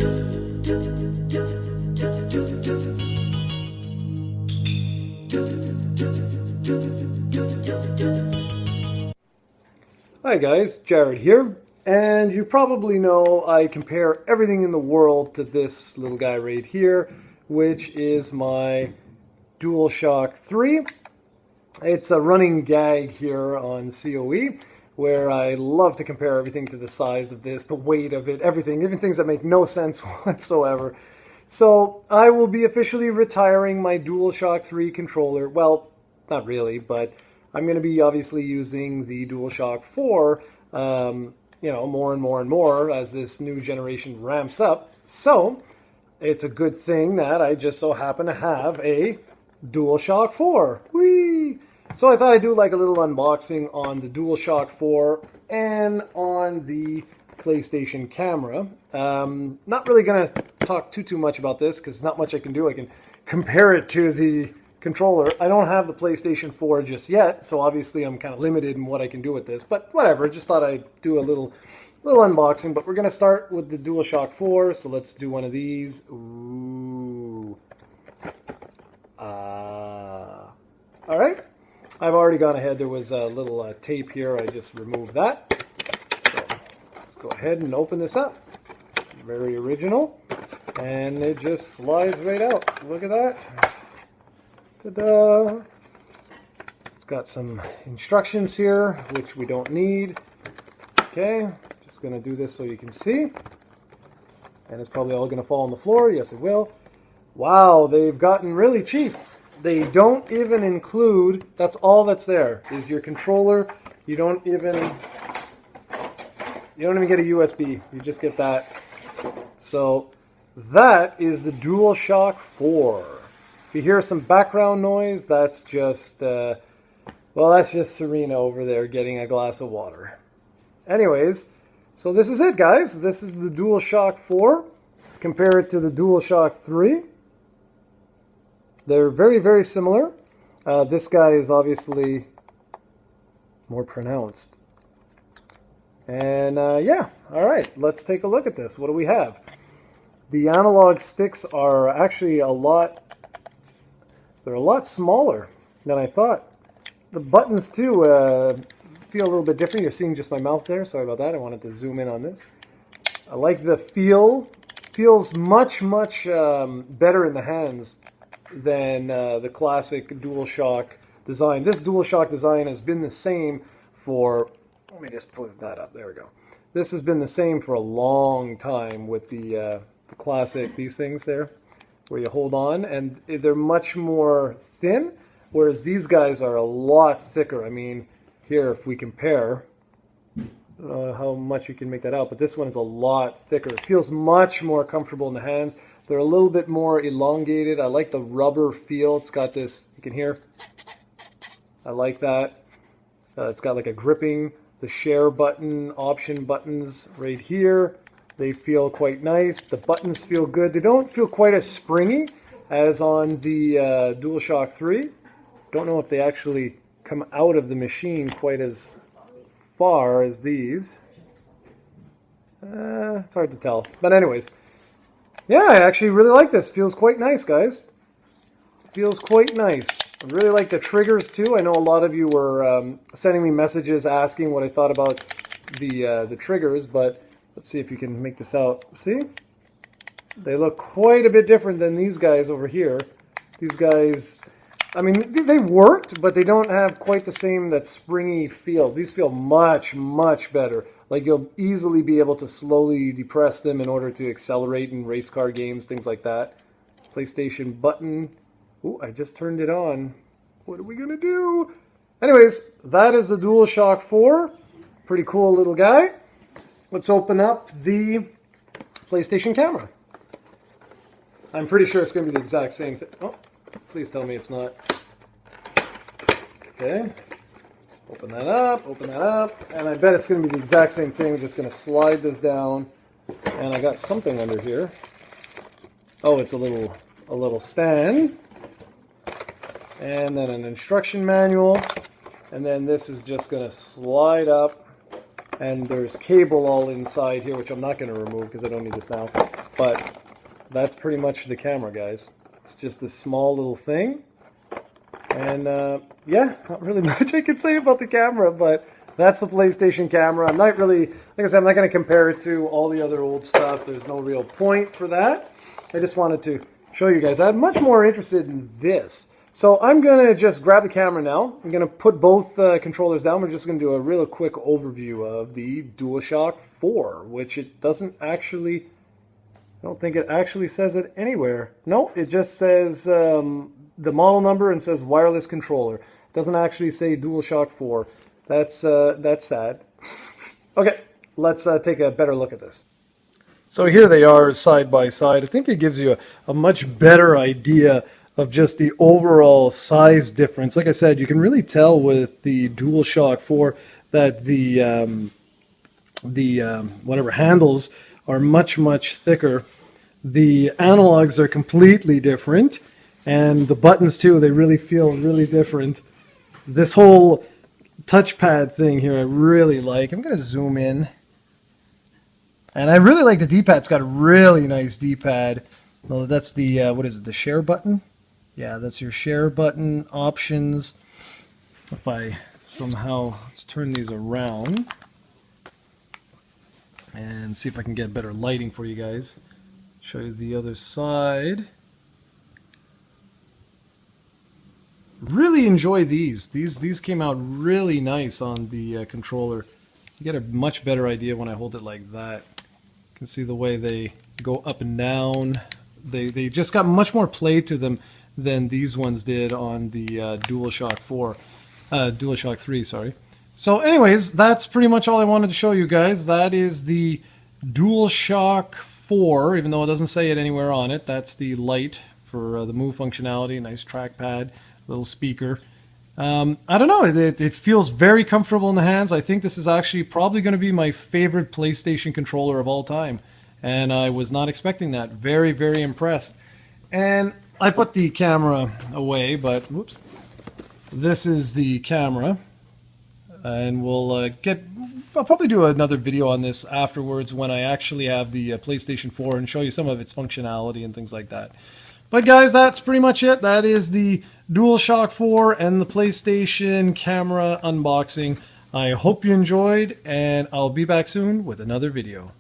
Hi guys, Jarrod here, and you probably know I compare everything in the world to this little guy right here, which is my DualShock 3. It's a running gag here on COE, where I love to compare everything to the size of this, the weight of it, everything, even things that make no sense whatsoever. So I will be officially retiring my DualShock 3 controller. Well, not really, but I'm going to be obviously using the DualShock 4, more and more and more as this new generation ramps up. So it's a good thing that I just so happen to have a DualShock 4. Whee! So I thought I'd do like a little unboxing on the DualShock 4 and on the PlayStation camera. Not really going to talk too much about this because there's not much I can do. I can compare it to the controller. I don't have the PlayStation 4 just yet, so obviously I'm kind of limited in what I can do with this, but whatever, just thought I'd do a little unboxing. But we're going to start with the DualShock 4, so let's do one of these. Ooh. Alright, I've already gone ahead. There was a little tape here, I just removed that. So let's go ahead and open this up. Very original, and it just slides right out. Look at that. Ta-da! It's got some instructions here, which we don't need. Okay, just going to do this so you can see. And it's probably all going to fall on the floor. Yes, it will. Wow, they've gotten really cheap. They don't even include, that's all that's there, is your controller. You don't even get a USB. You just get that. So that is the DualShock 4. If you hear some background noise, that's just, that's just Serena over there getting a glass of water. Anyways, so this is it, guys. This is the DualShock 4. Compare it to the DualShock 3. They're very, very similar. This guy is obviously more pronounced. And yeah, all right, let's take a look at this. What do we have? The analog sticks are actually they're a lot smaller than I thought. The buttons, too, feel a little bit different. You're seeing just my mouth there. Sorry about that. I wanted to zoom in on this. I like the feel. Feels much better in the hands than the classic DualShock design. This DualShock design has been the same for... Let me just put that up. There we go. This has been the same for a long time with the classic, these things there, where you hold on, and they're much more thin, whereas these guys are a lot thicker. I mean, here, if we compare, I don't know how much you can make that out, but this one is a lot thicker. It feels much more comfortable in the hands. They're a little bit more elongated. I like the rubber feel. It's got this, you can hear. I like that. It's got like a gripping, the share button, option buttons right here. They feel quite nice. The buttons feel good. They don't feel quite as springy as on the DualShock 3. Don't know if they actually come out of the machine quite as far as these. It's hard to tell. But anyways, yeah, I actually really like this. Feels quite nice, guys. Feels quite nice. I really like the triggers too. I know a lot of you were sending me messages asking what I thought about the triggers, but let's see if you can make this out. See? They look quite a bit different than these guys over here. These guys, I mean, they've worked, but they don't have quite the same, that springy feel. These feel much better. Like you'll easily be able to slowly depress them in order to accelerate in race car games, things like that. PlayStation button. Ooh, I just turned it on. What are we going to do? Anyways, that is the DualShock 4. Pretty cool little guy. Let's open up the PlayStation camera. I'm pretty sure it's going to be the exact same thing. Oh, please tell me it's not. Okay. Open that up, and I bet it's going to be the exact same thing. I'm just going to slide this down, and I got something under here. Oh, it's a little stand, and then an instruction manual, and then this is just going to slide up, and there's cable all inside here, which I'm not going to remove because I don't need this now. But that's pretty much the camera, guys. It's just a small little thing. And yeah, not really much I can say about the camera, but that's the PlayStation camera. I'm not really, like I said, I'm not going to compare it to all the other old stuff. There's no real point for that. I just wanted to show you guys. I'm much more interested in this. So I'm going to just grab the camera now. I'm going to put both controllers down. We're just going to do a real quick overview of the DualShock 4, which it doesn't actually, I don't think it actually says it anywhere. No, it just says the model number and says wireless controller. It doesn't actually say DualShock 4. That's sad. Okay, let's take a better look at this. So here they are side by side. I think it gives you a much better idea of just the overall size difference. Like I said, you can really tell with the DualShock 4 that the whatever handles are much thicker. The analogs are completely different, and the buttons too, they really feel really different. This whole touchpad thing here I really like. I'm going to zoom in. And I really like the D-pad. It's got a really nice D-pad. Well, that's the, what is it, the share button? Yeah, that's your share button options. If I somehow, let's turn these around and see if I can get better lighting for you guys. Show you the other side. Really enjoy these. These came out really nice on the controller. You get a much better idea when I hold it like that. You can see the way they go up and down. They just got much more play to them than these ones did on the DualShock 3, sorry. So anyways, that's pretty much all I wanted to show you guys. That is the DualShock 4, even though it doesn't say it anywhere on it. That's the light for the move functionality, nice trackpad, little speaker. I don't know, it feels very comfortable in the hands. I think this is actually probably going to be my favorite PlayStation controller of all time. And I was not expecting that. Very, very impressed. And I put the camera away, but whoops. This is the camera. And I'll probably do another video on this afterwards when I actually have the PlayStation 4 and show you some of its functionality and things like that. But guys, that's pretty much it. That is the DualShock 4 and the PlayStation camera unboxing. I hope you enjoyed, and I'll be back soon with another video.